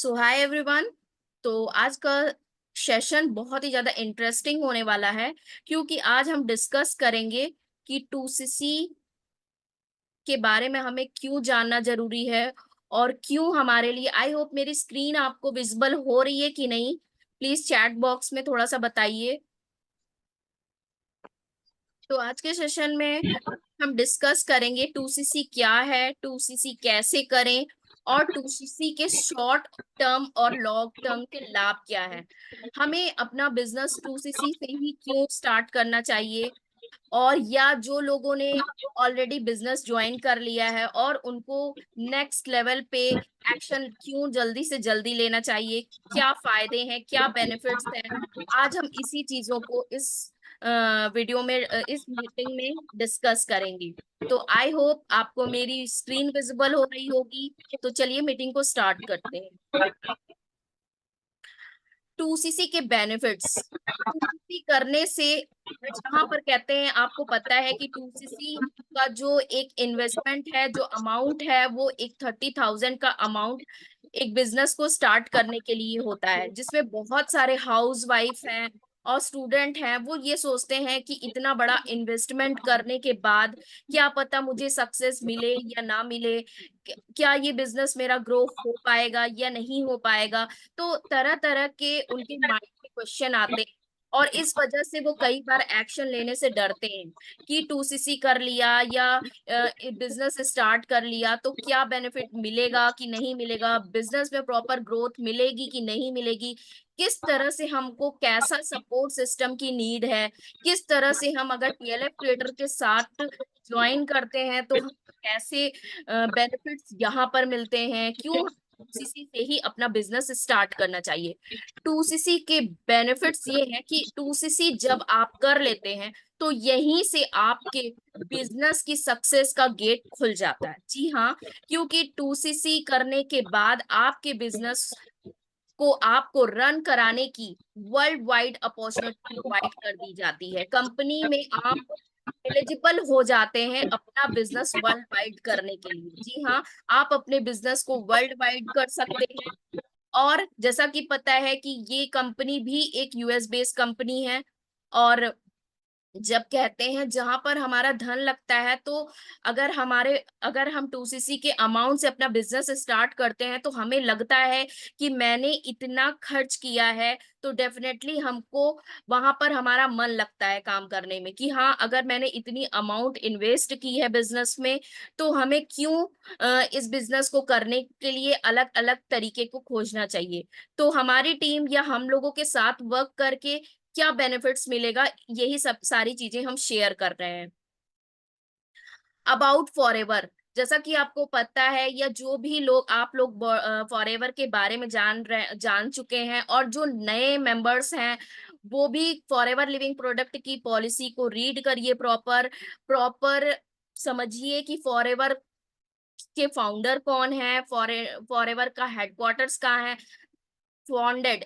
सो hi everyone. तो आज का सेशन बहुत ही ज्यादा इंटरेस्टिंग होने वाला है, क्योंकि आज हम डिस्कस करेंगे कि 2सीसी के बारे में हमें क्यों जानना जरूरी है और क्यों हमारे लिए। आई होप मेरी स्क्रीन आपको विजिबल हो रही है कि नहीं, प्लीज चैट बॉक्स में थोड़ा सा बताइए। तो आज के सेशन में हम डिस्कस करेंगे 2सीसी क्या है, 2सीसी कैसे करें, और 2सीसी के शॉर्ट टर्म और लॉन्ग टर्म के लाभ क्या है। हमें अपना बिजनेस 2सीसी से ही क्यों स्टार्ट करना चाहिए, और या जो लोगों ने ऑलरेडी बिजनेस ज्वाइन कर लिया है और उनको नेक्स्ट लेवल पे एक्शन क्यों जल्दी से जल्दी लेना चाहिए, क्या फायदे हैं, क्या बेनिफिट्स हैं। आज हम इसी चीजों को इस वीडियो में, इस मीटिंग में डिस्कस करेंगे। तो आई होप आपको मेरी स्क्रीन विजिबल हो रही होगी। तो चलिए मीटिंग को स्टार्ट करते हैं। 2सीसी के बेनिफिट्स। 2सीसी करने से, जहां पर कहते हैं, आपको पता है कि 2सीसी का जो एक इन्वेस्टमेंट है, जो अमाउंट है, वो एक 30,000 का अमाउंट एक बिजनेस को स्टार्ट करने के लिए होता है, जिसमें बहुत सारे हाउस वाइफ हैं और स्टूडेंट हैं। वो ये सोचते हैं कि इतना बड़ा इन्वेस्टमेंट करने के बाद क्या पता मुझे सक्सेस मिले या ना मिले, क्या ये बिजनेस मेरा ग्रो हो पाएगा या नहीं हो पाएगा। तो तरह तरह के उनके माइंड में क्वेश्चन आते हैं, और इस वजह से वो कई बार एक्शन लेने से डरते हैं कि 2सीसी कर लिया या बिजनेस स्टार्ट कर लिया तो क्या बेनिफिट मिलेगा कि नहीं मिलेगा, बिजनेस में प्रॉपर ग्रोथ मिलेगी कि नहीं मिलेगी, किस तरह से हमको कैसा सपोर्ट सिस्टम की नीड है, किस तरह से हम अगर टीएलएफ ट्रेडर के साथ ज्वाइन करते हैं तो हम कैसे बेनिफिट्स यहाँ पर मिलते हैं, क्यों 2सीसी से ही अपना बिजनेस स्टार्ट करना चाहिए। 2सीसी के बेनिफिट्स ये हैं कि 2सीसी जब आप कर लेते हैं तो यहीं से आपके बिजनेस की सक्सेस का गेट खुल जाता है। जी हाँ, क्योंकि 2सीसी करने के बाद आपके बिजनेस को आपको रन कराने की वर्ल्ड वाइड अपॉर्चुनिटी प्रोवाइड कर दी जाती है। कंपनी में आप एलिजिबल हो जाते हैं अपना बिजनेस वर्ल्ड वाइड करने के लिए। जी हाँ, आप अपने बिजनेस को वर्ल्ड वाइड कर सकते हैं। और जैसा कि पता है कि ये कंपनी भी एक यूएस बेस्ड कंपनी है, और जब कहते हैं जहां पर हमारा धन लगता है, तो अगर हम 2सीसी के अमाउंट से अपना बिजनेस स्टार्ट करते हैं तो हमें लगता है कि मैंने इतना खर्च किया है, तो डेफिनेटली हमको वहां पर हमारा मन लगता है काम करने में कि हाँ, अगर मैंने इतनी अमाउंट इन्वेस्ट की है बिजनेस में, तो हमें क्यों इस बिजनेस को करने के लिए अलग अलग तरीके को खोजना चाहिए। तो हमारी टीम या हम लोगों के साथ वर्क करके क्या बेनिफिट्स मिलेगा, यही सब सारी चीजें हम शेयर कर रहे हैं। अबाउट फॉरएवर, जैसा कि आपको पता है या जो भी लोग आप लोग फॉरएवर के बारे में जान चुके हैं, और जो नए मेंबर्स हैं वो भी फॉरएवर लिविंग प्रोडक्ट की पॉलिसी को रीड करिए, प्रॉपर प्रॉपर समझिए कि फॉरएवर के फाउंडर कौन है, फॉरएवर का हेडक्वार्टर्स कहाँ है। फाउंडेड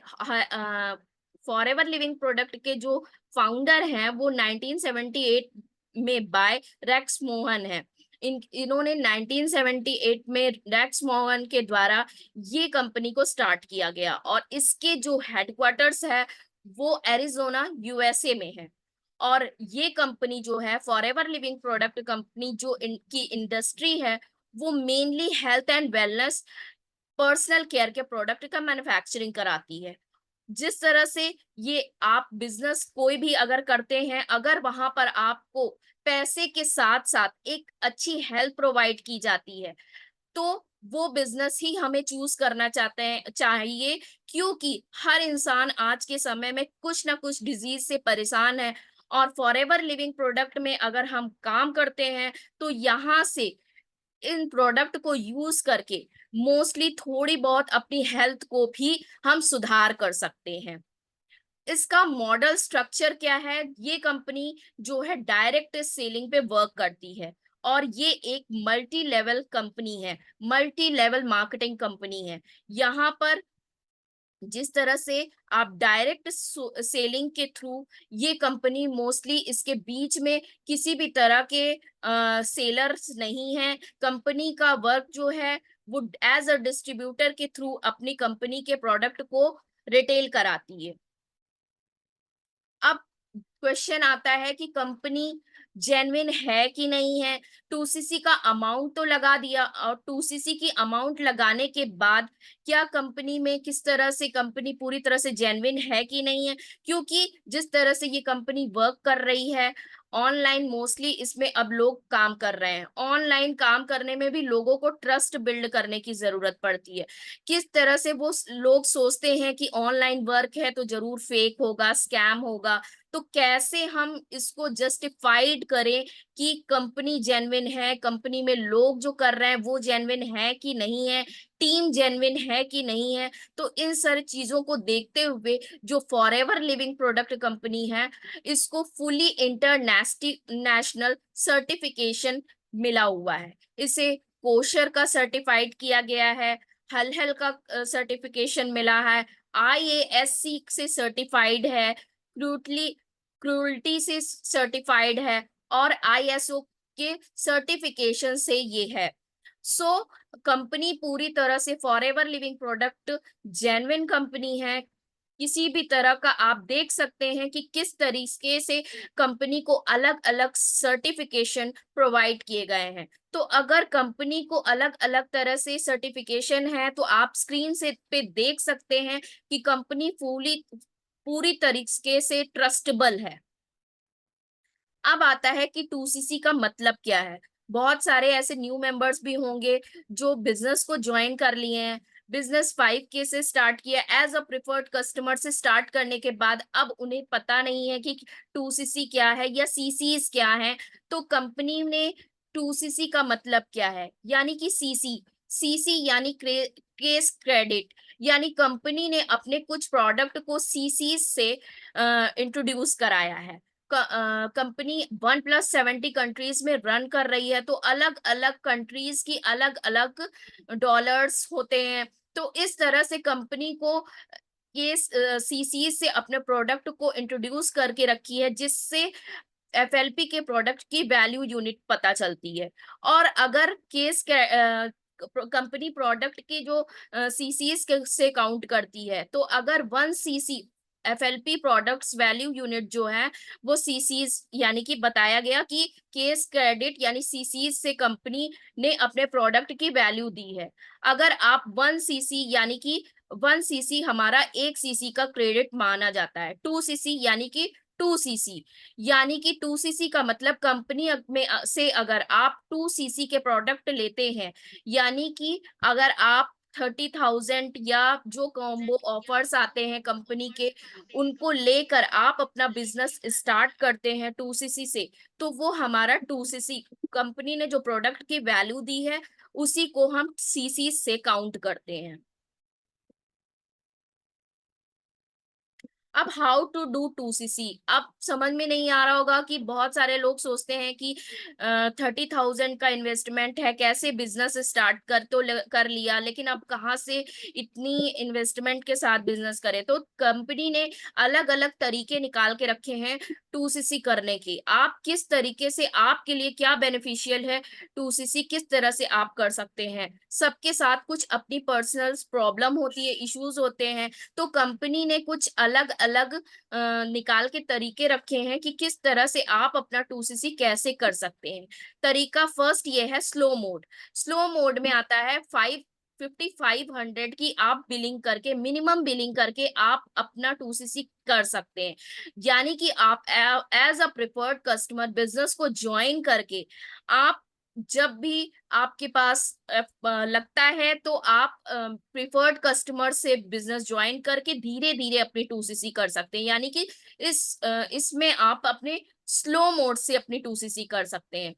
फॉरएवर लिविंग प्रोडक्ट के जो फाउंडर हैं वो 1978 में बाय रेक्स मोहन है। इन्होंने 1978 में रेक्स मोहन के द्वारा ये कंपनी को स्टार्ट किया गया, और इसके जो हेडक्वार्टर्स है वो एरिजोना यूएसए में है। और ये कंपनी जो है फॉरएवर लिविंग प्रोडक्ट कंपनी, जो इनकी इंडस्ट्री है वो mainly health and wellness, personal care के प्रोडक्ट का मैन्युफैक्चरिंग कराती है। जिस तरह से ये आप बिजनेस कोई भी अगर करते हैं, अगर वहां पर आपको पैसे के साथ साथ एक अच्छी हेल्थ प्रोवाइड की जाती है, तो वो बिजनेस ही हमें चूज करना चाहते हैं चाहिए, क्योंकि हर इंसान आज के समय में कुछ ना कुछ डिजीज से परेशान है। और फॉरएवर लिविंग प्रोडक्ट में अगर हम काम करते हैं तो यहाँ से इन प्रोडक्ट को यूज करके मोस्टली थोड़ी बहुत अपनी हेल्थ को भी हम सुधार कर सकते हैं। इसका मॉडल स्ट्रक्चर क्या है, ये कंपनी जो है डायरेक्ट सेलिंग पे वर्क करती है, और ये एक मल्टी लेवल कंपनी है, मल्टी लेवल मार्केटिंग कंपनी है। यहाँ पर जिस तरह से आप डायरेक्ट सेलिंग के थ्रू, ये कंपनी मोस्टली इसके बीच में किसी भी तरह के सेलर्स नहीं है। कंपनी का वर्क जो है वो एज अ डिस्ट्रीब्यूटर के थ्रू अपनी कंपनी के प्रोडक्ट को रिटेल कराती है। अब क्वेश्चन आता है कि कंपनी जेन्युइन है कि नहीं है। 2cc का अमाउंट तो लगा दिया, और 2cc की अमाउंट लगाने के बाद क्या कंपनी में किस तरह से कंपनी पूरी तरह से जेन्युइन है कि नहीं है, क्योंकि जिस तरह से ये कंपनी वर्क कर रही है ऑनलाइन, मोस्टली इसमें अब लोग काम कर रहे हैं। ऑनलाइन काम करने में भी लोगों को ट्रस्ट बिल्ड करने की जरूरत पड़ती है। किस तरह से वो लोग सोचते हैं कि ऑनलाइन वर्क है तो जरूर फेक होगा, स्कैम होगा। तो कैसे हम इसको जस्टिफाइड करें कि कंपनी जेन्युइन है, कंपनी में लोग जो कर रहे हैं वो जेन्युइन है कि नहीं है, टीम जेन्युइन है कि नहीं है। तो इन सारी चीजों को देखते हुए जो फॉरएवर लिविंग प्रोडक्ट कंपनी है, इसको फुली इंटरनेशनल सर्टिफिकेशन मिला हुआ है। इसे कोशर का सर्टिफाइड किया गया है, हल हल का सर्टिफिकेशन मिला है, IASC से सर्टिफाइड है, क्रूल्टी से सर्टिफाइड है, और ISO के सर्टिफिकेशन से ये है। सो कंपनी पूरी तरह से forever living product genuine company है। किसी भी तरह का आप देख सकते हैं कि किस तरीके से कंपनी को अलग अलग सर्टिफिकेशन प्रोवाइड किए गए हैं। तो अगर कंपनी को अलग अलग तरह से सर्टिफिकेशन है तो आप स्क्रीन से पे देख सकते हैं कि कंपनी पूरी तरीके से ट्रस्टेबल है। अब आता है कि 2cc का मतलब क्या है। बहुत सारे ऐसे न्यू मेंबर्स भी होंगे जो बिजनेस को ज्वाइन कर लिए हैं, बिजनेस 5K से स्टार्ट किया, एज अ प्रिफर्ड कस्टमर से स्टार्ट करने के बाद अब उन्हें पता नहीं है कि 2cc क्या है या CCs क्या है। तो कंपनी ने 2cc का मतलब क्या है, यानी कि सीसी यानी केस क्रेडिट, यानी कंपनी ने अपने कुछ प्रोडक्ट को सीसी से इंट्रोड्यूस कराया है। कंपनी 1+70 कंट्रीज में रन कर रही है, तो अलग अलग कंट्रीज की अलग अलग डॉलर्स होते हैं। तो इस तरह से कंपनी को ये सीसी से अपने प्रोडक्ट को इंट्रोड्यूस करके रखी है, जिससे FLP के प्रोडक्ट की वैल्यू यूनिट पता चलती है। और अगर कंपनी प्रोडक्ट की जो सीसीज से काउंट करती है, तो अगर 1cc FLP products value unit जो है वो सीसीज, यानी कि बताया गया कि केस क्रेडिट यानी सीसीज से कंपनी ने अपने प्रोडक्ट की वैल्यू दी है। अगर आप 1cc यानी कि 1cc हमारा 1cc का क्रेडिट माना जाता है, 2cc यानी कि 2cc, यानी कि 2cc का मतलब कंपनी में से अगर आप 2cc के प्रोडक्ट लेते हैं, यानी कि अगर आप 30,000 या जो कॉम्बो ऑफर्स आते हैं कंपनी के, उनको लेकर आप अपना बिजनेस स्टार्ट करते हैं 2cc से, तो वो हमारा 2cc, कंपनी ने जो प्रोडक्ट की वैल्यू दी है उसी को हम सीसी से काउंट करते हैं। अब हाउ टू डू 2cc, अब समझ में नहीं आ रहा होगा कि बहुत सारे लोग सोचते हैं कि 30,000 का इन्वेस्टमेंट है, कैसे बिजनेस स्टार्ट कर लिया, लेकिन अब कहाँ से इतनी इन्वेस्टमेंट के साथ बिजनेस करे। तो कंपनी ने अलग अलग तरीके निकाल के रखे हैं 2cc करने के। आप किस तरीके से, आपके लिए क्या बेनिफिशियल है 2cc, किस तरह से आप कर सकते हैं। सबके साथ कुछ अपनी पर्सनल प्रॉब्लम होती है, इश्यूज होते हैं, तो कंपनी ने कुछ अलग अलग निकाल के तरीके रखे हैं कि किस तरह से आप अपना 2cc कैसे कर सकते हैं। तरीका फर्स्ट ये है स्लो मोड। स्लो मोड में आता है 5,500 की आप बिलिंग करके, मिनिमम बिलिंग करके आप अपना 2cc कर सकते हैं। यानी कि आप as a preferred customer business को ज्वाइन करके आप जब भी आपके पास लगता है तो आप प्रिफर्ड कस्टमर से बिजनेस ज्वाइन करके धीरे धीरे अपनी 2cc कर सकते हैं। यानी कि इसमें आप अपने स्लो मोड से अपनी 2cc कर सकते हैं।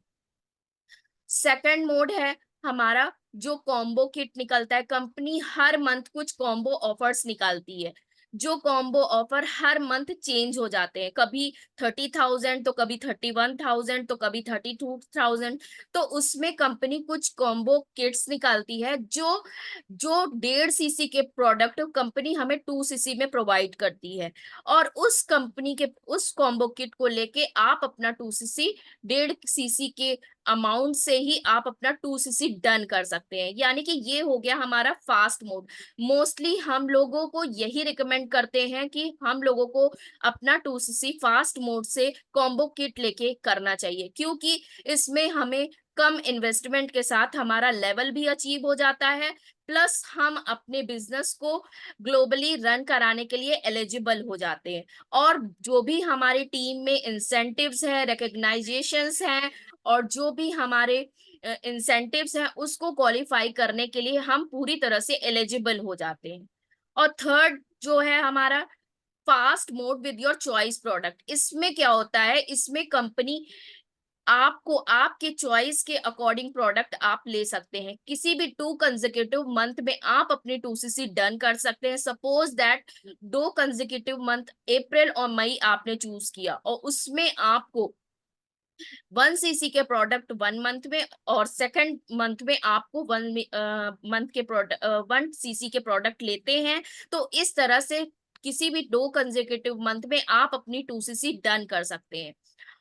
सेकंड मोड है हमारा जो कॉम्बो किट निकलता है, कंपनी हर मंथ कुछ कॉम्बो ऑफर्स निकालती है। जो कॉम्बो ऑफर हर मंथ चेंज हो जाते हैं, कभी 30,000 तो कभी 31,000 तो कभी 32,000। तो उसमें कंपनी कुछ कॉम्बो किट्स निकालती है जो जो 1.5cc के प्रोडक्ट कंपनी हमें 2cc में प्रोवाइड करती है। और उस कंपनी के उस कॉम्बो किट को लेके आप अपना 2cc 1.5cc के अमाउंट से ही आप अपना 2cc डन कर सकते हैं। यानी कि ये हो गया हमारा फास्ट मोड। मोस्टली हम लोगों को यही रिकमेंड करते हैं कि हम लोगों को अपना 2cc फास्ट मोड से कॉम्बो किट लेके करना चाहिए, क्योंकि इसमें हमें कम इन्वेस्टमेंट के साथ हमारा लेवल भी अचीव हो जाता है, प्लस हम अपने बिजनेस को ग्लोबली रन कराने के लिए एलिजिबल हो जाते हैं। और जो भी हमारी टीम में इंसेंटिव्स है, रिकग्नाइजेशंस हैं, और जो भी हमारे इंसेंटिव्स हैं उसको क्वालिफाई करने के लिए हम पूरी तरह से एलिजिबल हो जाते हैं। और थर्ड जो है हमारा fast mode with your choice product. इसमें क्या होता है, इसमें कंपनी आपको आपके चॉइस के अकॉर्डिंग प्रोडक्ट आप ले सकते हैं। किसी भी 2 कंसेक्यूटिव मंथ में आप अपनी 2cc डन कर सकते हैं। सपोज दैट 2 कंसेक्यूटिव मंथ अप्रैल और मई आपने चूज किया, और उसमें आपको 1cc के प्रोडक्ट 1 मंथ में, और सेकंड मंथ में आपको 1 मंथ के प्रोडक्ट 1cc के प्रोडक्ट लेते हैं, तो इस तरह से किसी भी 2 कंसेक्यूटिव मंथ में आप अपनी 2cc डन कर सकते हैं।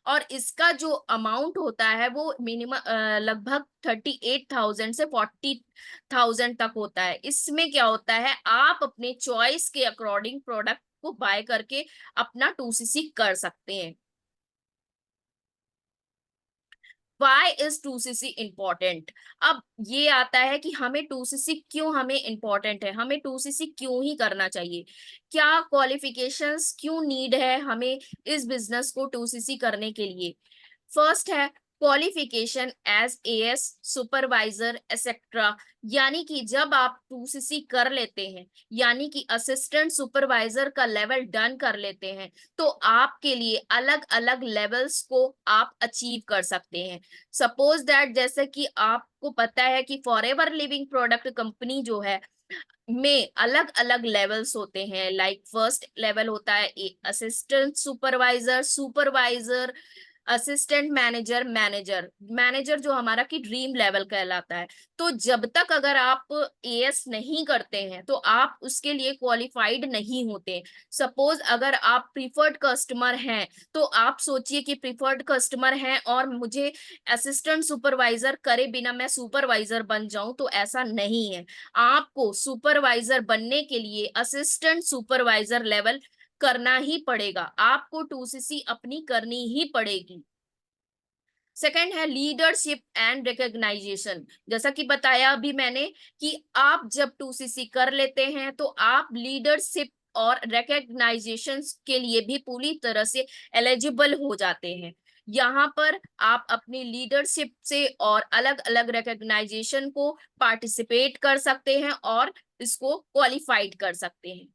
और इसका जो अमाउंट होता है वो मिनिमम लगभग 38,000 से 40,000 तक होता है। इसमें क्या होता है, आप अपने चॉइस के अकॉर्डिंग प्रोडक्ट को बाय करके अपना 2cc कर सकते हैं। Why is 2cc important? अब ये आता है कि हमें 2cc क्यों हमें इम्पोर्टेंट है, हमें 2cc क्यों ही करना चाहिए, क्या क्वालिफिकेशंस क्यों नीड है हमें इस बिजनेस को 2cc करने के लिए। फर्स्ट है qualification as AS supervisor etcetera. यानी कि जब आप 2cc कर लेते हैं, यानी कि असिस्टेंट सुपरवाइजर का लेवल डन कर लेते हैं, तो आपके लिए अलग अलग लेवल्स को आप अचीव कर सकते हैं। सपोज दैट जैसे कि आपको पता है कि फॉरएवर लिविंग प्रोडक्ट कंपनी जो है में अलग अलग लेवल्स होते हैं। लाइक फर्स्ट लेवल होता है assistant supervisor, supervisor, assistant manager, manager, manager जो हमारा की ड्रीम लेवल कहलाता है। तो जब तक अगर आप एएस नहीं करते हैं तो आप उसके लिए क्वालिफाइड नहीं होते। सपोज अगर आप प्रीफर्ड कस्टमर हैं, तो आप सोचिए कि प्रीफर्ड कस्टमर हैं और मुझे असिस्टेंट सुपरवाइजर करे बिना मैं सुपरवाइजर बन जाऊं, तो ऐसा नहीं है। आपको सुपरवाइजर बनने के लिए असिस्टेंट सुपरवाइजर लेवल करना ही पड़ेगा, आपको 2cc अपनी करनी ही पड़ेगी। सेकंड है लीडरशिप एंड रिकग्नाइजेशन। जैसा कि बताया अभी मैंने कि आप जब 2cc कर लेते हैं तो आप लीडरशिप और रिकग्नाइजेशन के लिए भी पूरी तरह से एलिजिबल हो जाते हैं। यहाँ पर आप अपनी लीडरशिप से और अलग अलग रिकग्नाइजेशन को पार्टिसिपेट कर सकते हैं और इसको क्वालिफाइड कर सकते हैं।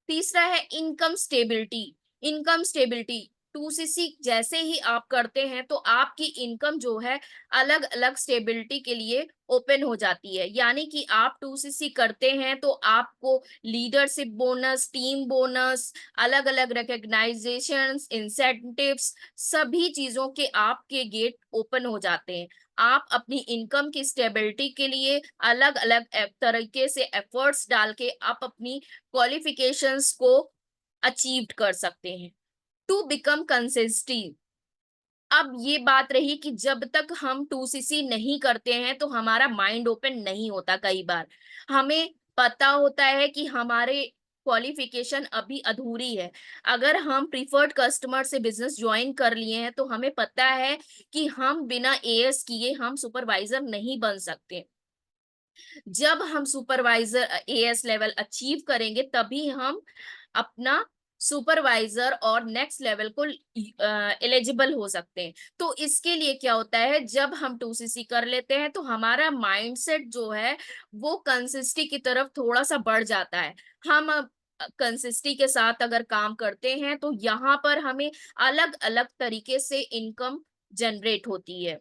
तीसरा है income stability. Income stability 2cc जैसे ही आप करते हैं तो आपकी इनकम जो है अलग अलग स्टेबिलिटी के लिए ओपन हो जाती है। यानी कि आप 2cc करते हैं तो आपको लीडरशिप बोनस, टीम बोनस, अलग अलग रिकग्नाइजेशंस, इंसेंटिव्स, सभी चीजों के आपके गेट ओपन हो जाते हैं। आप अपनी इनकम की स्टेबिलिटी के लिए अलग अलग तरीके से एफर्ट्स डाल के आप अपनी क्वालिफिकेशंस को अचीव कर सकते हैं। To become consistent. अब ये बात रही कि जब तक हम 2cc नहीं करते हैं तो हमारा माइंड ओपन नहीं होता। कई बार हमें पता होता है कि हमारे क्वालिफिकेशन अभी अधूरी है। अगर हम प्रीफर्ड कस्टमर से बिजनेस ज्वाइन कर लिए हैं तो हमें पता है कि हम बिना एएस किए हम सुपरवाइजर नहीं बन सकते। जब हम सुपरवाइजर एएस लेवल अचीव करेंगे तभी हम अपना सुपरवाइजर और नेक्स्ट लेवल को एलिजिबल हो सकते हैं। तो इसके लिए क्या होता है, जब हम 2cc कर लेते हैं तो हमारा माइंडसेट जो है वो कंसिस्टी की तरफ थोड़ा सा बढ़ जाता है। हम कंसिस्टी के साथ अगर काम करते हैं तो यहाँ पर हमें अलग अलग तरीके से इनकम जनरेट होती है।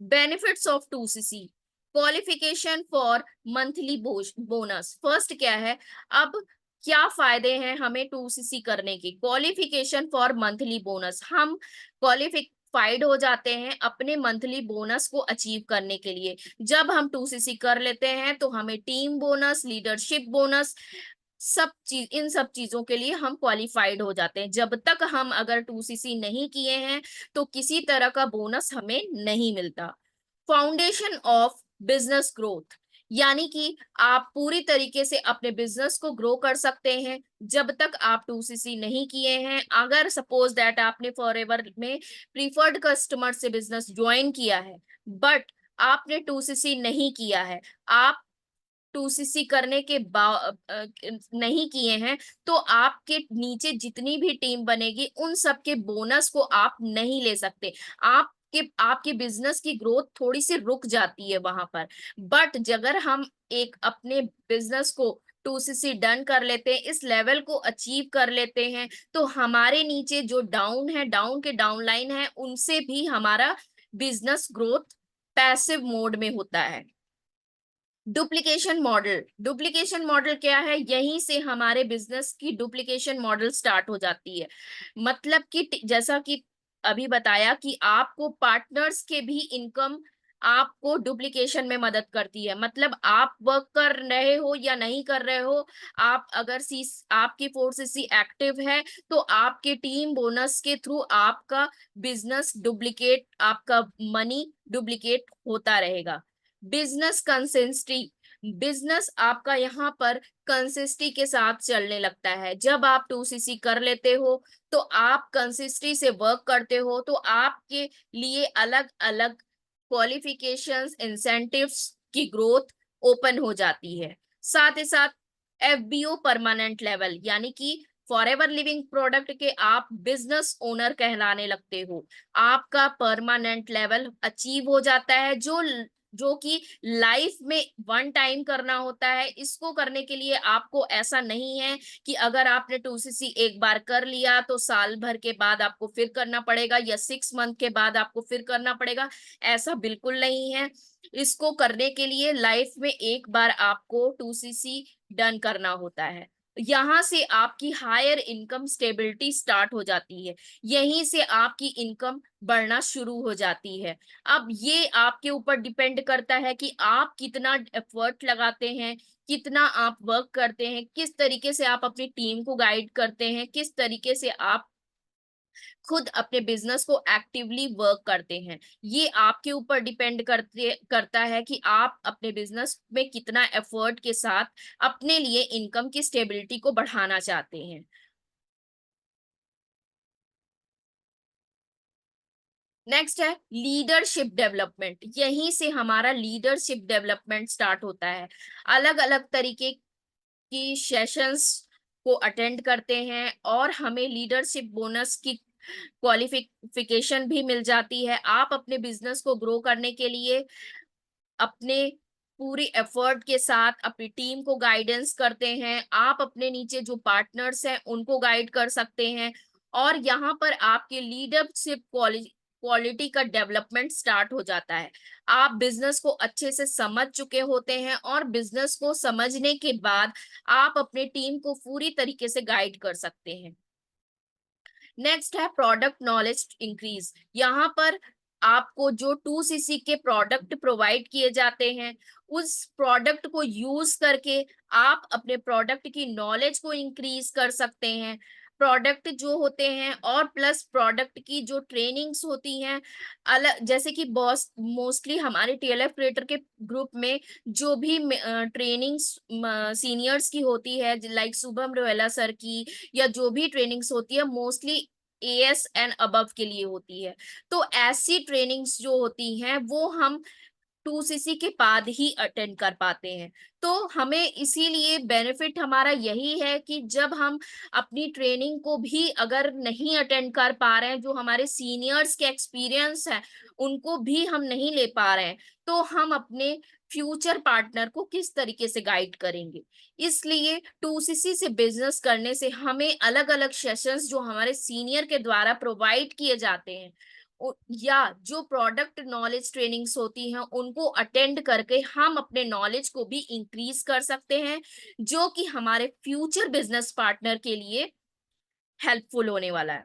Benefits of 2cc qualification for monthly bonus. First क्या है, अब क्या फायदे हैं हमें 2cc करने की। क्वालिफिकेशन फॉर मंथली बोनस, हम क्वालिफाइड हो जाते हैं अपने मंथली बोनस को अचीव करने के लिए। जब हम 2cc कर लेते हैं तो हमें टीम बोनस, लीडरशिप बोनस, इन सब चीजों के लिए हम क्वालिफाइड हो जाते हैं। जब तक हम अगर 2cc नहीं किए हैं तो किसी तरह का बोनस हमें नहीं मिलता। फाउंडेशन ऑफ बिजनेस ग्रोथ, यानी कि आप पूरी तरीके से अपने बिजनेस को ग्रो कर सकते हैं जब तक आप 2cc नहीं किए हैं। अगर सपोज दैट आपने फॉरएवर में प्रीफर्ड कस्टमर से बिजनेस ज्वाइन किया है बट आपने 2cc नहीं किया है, आप 2cc करने के नहीं किए हैं, तो आपके नीचे जितनी भी टीम बनेगी उन सब के बोनस को आप नहीं ले सकते। आपके बिजनेस की ग्रोथ थोड़ी सी रुक जाती है वहां पर। बट अगर हम एक अपने बिजनेस को 2cc डन कर लेते हैं, इस लेवल को अचीव कर लेते हैं, तो हमारे नीचे जो डाउन है, डाउन के डाउनलाइन है, उनसे भी हमारा बिजनेस ग्रोथ पैसिव मोड में होता है। डुप्लीकेशन मॉडल, डुप्लीकेशन मॉडल क्या है? यहीं से हमारे बिजनेस की डुप्लीकेशन मॉडल स्टार्ट हो जाती है। मतलब कि जैसा कि अभी बताया कि आपको पार्टनर्स के भी इनकम आपको डुप्लीकेशन में मदद करती है। मतलब आप वर्क कर रहे हो या नहीं कर रहे हो, आप अगर आपकी 4cc एक्टिव है तो आपके टीम बोनस के थ्रू आपका बिजनेस डुप्लीकेट, आपका मनी डुप्लीकेट होता रहेगा। बिजनेस कंसिस्टेंसी, बिजनेस आपका यहाँ पर कंसिस्टेंसी के साथ चलने लगता है। जब आप 2cc कर लेते हो तो आप कंसिस्टेंसी से वर्क करते हो, तो आपके लिए अलग अलग क्वालिफिकेशंस, इंसेंटिव्स की ग्रोथ ओपन हो जाती है। साथ ही साथ एफबीओ परमानेंट लेवल, यानी कि फॉरएवर लिविंग प्रोडक्ट के आप बिजनेस ओनर कहलाने लगते हो। आपका परमानेंट लेवल अचीव हो जाता है, जो कि लाइफ में वन टाइम करना होता है। इसको करने के लिए आपको ऐसा नहीं है कि अगर आपने 2cc एक बार कर लिया तो साल भर के बाद आपको फिर करना पड़ेगा या 6 मंथ के बाद आपको फिर करना पड़ेगा। ऐसा बिल्कुल नहीं है। इसको करने के लिए लाइफ में एक बार आपको 2cc डन करना होता है। यहां से आपकी हायर इनकम स्टेबिलिटी स्टार्ट हो जाती है, यहीं से आपकी इनकम बढ़ना शुरू हो जाती है। अब ये आपके ऊपर डिपेंड करता है कि आप कितना एफर्ट लगाते हैं, कितना आप वर्क करते हैं, किस तरीके से आप अपनी टीम को गाइड करते हैं, किस तरीके से आप खुद अपने बिजनेस को एक्टिवली वर्क करते हैं। ये आपके ऊपर डिपेंड करता है कि आप अपने बिजनेस में कितना एफर्ट के साथ अपने लिए इनकम की स्टेबिलिटी को बढ़ाना चाहते हैं। नेक्स्ट है लीडरशिप डेवलपमेंट। यहीं से हमारा लीडरशिप डेवलपमेंट स्टार्ट होता है। अलग अलग तरीके की सेशंस को अटेंड करते हैं और हमें लीडरशिप बोनस की क्वालिफिकेशन भी मिल जाती है। आप अपने बिजनेस को ग्रो करने के लिए अपने पूरी एफर्ट के साथ अपनी टीम को गाइडेंस करते हैं। आप अपने नीचे जो पार्टनर्स हैं उनको गाइड कर सकते हैं, और यहाँ पर आपके लीडरशिप क्वालिटी का डेवलपमेंट स्टार्ट हो जाता है। आप बिजनेस को अच्छे से समझ चुके होते हैं और बिजनेस को समझने के बाद आप अपने टीम को पूरी तरीके से गाइड कर सकते हैं। नेक्स्ट है प्रोडक्ट नॉलेज इंक्रीज। यहाँ पर आपको जो 2cc के प्रोडक्ट प्रोवाइड किए जाते हैं, उस प्रोडक्ट को यूज करके आप अपने प्रोडक्ट की नॉलेज को इंक्रीज कर सकते हैं। प्रोडक्ट जो होते हैं और प्लस प्रोडक्ट की जो ट्रेनिंग्स होती हैं, अलग जैसे कि बॉस मोस्टली हमारे टीएलएफ क्रिएटर के ग्रुप में जो भी ट्रेनिंग्स सीनियर्स की होती है, लाइक शुभम रोएला सर की, या जो भी ट्रेनिंग्स होती है मोस्टली एएस एंड अबव के लिए होती है। तो ऐसी ट्रेनिंग्स जो होती हैं वो हम 2cc के बाद ही अटेंड कर पाते हैं। तो हमें इसीलिए बेनिफिट हमारा यही है कि जब हम अपनी ट्रेनिंग को भी अगर नहीं अटेंड कर पा रहे हैं, जो हमारे सीनियर्स के एक्सपीरियंस है उनको भी हम नहीं ले पा रहे हैं, तो हम अपने फ्यूचर पार्टनर को किस तरीके से गाइड करेंगे। इसलिए 2cc से बिजनेस करने से हमें अलग अलग सेशंस जो हमारे सीनियर के द्वारा प्रोवाइड किए जाते हैं, या जो प्रोडक्ट नॉलेज ट्रेनिंग्स होती हैं उनको अटेंड करके हम अपने नॉलेज को भी इंक्रीज कर सकते हैं, जो कि हमारे फ्यूचर बिजनेस पार्टनर के लिए हेल्पफुल होने वाला है।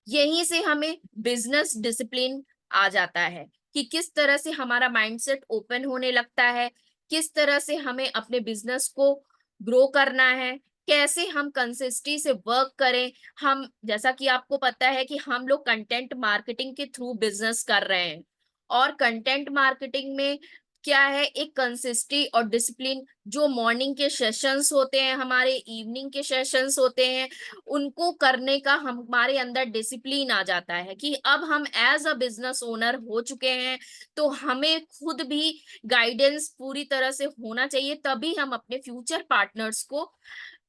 यहीं से हमें बिजनेस डिसिप्लिन आ जाता है कि किस तरह से हमारा माइंडसेट ओपन होने लगता है, किस तरह से हमें अपने बिजनेस को ग्रो करना है, कैसे हम कंसिस्टेंसी से वर्क करें। हम, जैसा कि आपको पता है कि हम लोग कंटेंट मार्केटिंग के थ्रू बिजनेस कर रहे हैं, और कंटेंट मार्केटिंग में क्या है, एक कंसिस्टेंसी और डिसिप्लिन। जो मॉर्निंग के सेशंस होते हैं, हमारे इवनिंग के सेशंस होते हैं, उनको करने का हमारे अंदर डिसिप्लिन आ जाता है कि अब हम एज अ बिजनेस ओनर हो चुके हैं, तो हमें खुद भी गाइडेंस पूरी तरह से होना चाहिए, तभी हम अपने फ्यूचर पार्टनर्स को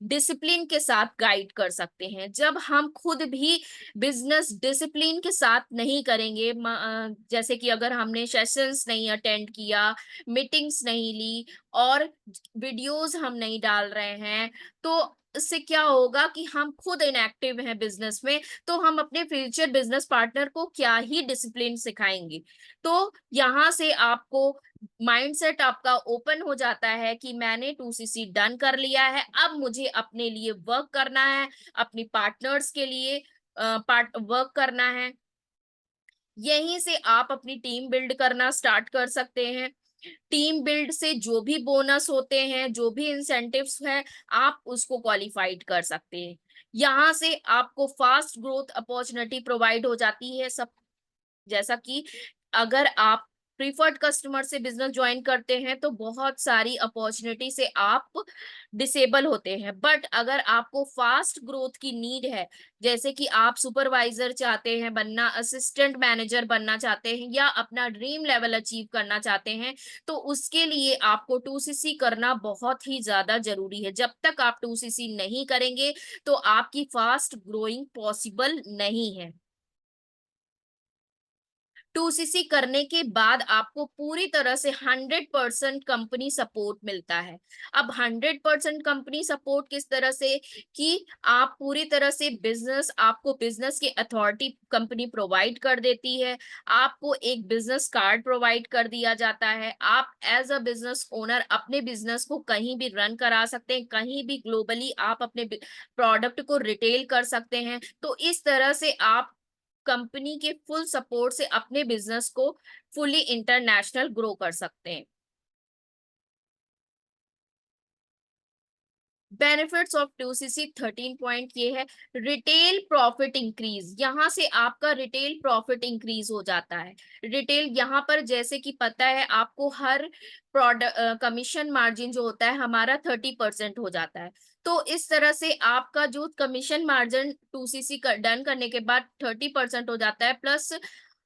डिसिप्लिन के साथ गाइड कर सकते हैं। जब हम खुद भी बिजनेस डिसिप्लिन के साथ नहीं करेंगे, जैसे कि अगर हमने सेशंस नहीं अटेंड किया, मीटिंग्स नहीं ली, और वीडियोस हम नहीं डाल रहे हैं, तो इससे क्या होगा कि हम खुद इनएक्टिव हैं बिजनेस में, तो हम अपने फ्यूचर बिजनेस पार्टनर को क्या ही डिसिप्लिन सिखाएंगे। तो यहाँ से आपको माइंडसेट आपका ओपन हो जाता है कि मैंने 2CC डन कर लिया है, अब मुझे अपने लिए वर्क करना है, अपनी पार्टनर्स के लिए पार्ट वर्क करना है। यहीं से आप अपनी टीम बिल्ड करना स्टार्ट कर सकते हैं। टीम बिल्ड से जो भी बोनस होते हैं, जो भी इंसेंटिव्स है, आप उसको क्वालिफाइड कर सकते हैं। यहाँ से आपको फास्ट ग्रोथ अपॉर्चुनिटी प्रोवाइड हो जाती है। सब, जैसा कि अगर आप प्रीफर्ड कस्टमर से बिजनेस ज्वाइन करते हैं तो बहुत सारी अपॉर्चुनिटी से आप डिसेबल होते हैं, बट अगर आपको फास्ट ग्रोथ की नीड है, जैसे कि आप सुपरवाइजर चाहते हैं बनना, असिस्टेंट मैनेजर बनना चाहते हैं, या अपना ड्रीम लेवल अचीव करना चाहते हैं, तो उसके लिए आपको 2CC करना बहुत ही ज्यादा जरूरी है। जब तक आप 2CC नहीं करेंगे तो आपकी फास्ट ग्रोइंग पॉसिबल नहीं है। 2CC करने के बाद आपको पूरी तरह से 100% कंपनी सपोर्ट मिलता है। अब 100% कंपनी सपोर्ट किस तरह से, कि आप पूरी तरह से बिजनेस, आपको बिजनेस की अथॉरिटी कंपनी प्रोवाइड कर देती है, आपको एक बिजनेस कार्ड प्रोवाइड कर दिया जाता है, आप एज अ बिजनेस ओनर अपने बिजनेस को कहीं भी रन करा सकते हैं, कहीं भी ग्लोबली आप अपने प्रोडक्ट को रिटेल कर सकते हैं। तो इस तरह से आप कंपनी के फुल सपोर्ट से अपने बिजनेस को फुली इंटरनेशनल ग्रो कर सकते हैं। बेनिफिट्स ऑफ 2CC 13 पॉइंट ये है, रिटेल प्रॉफिट इंक्रीज। यहाँ से आपका रिटेल प्रॉफिट इंक्रीज हो जाता है। रिटेल यहाँ पर, जैसे कि पता है आपको, हर प्रोडक्ट कमीशन मार्जिन जो होता है हमारा 30% हो जाता है। तो इस तरह से आपका जो कमीशन मार्जिन 2CC डन करने के बाद 30% हो जाता है, प्लस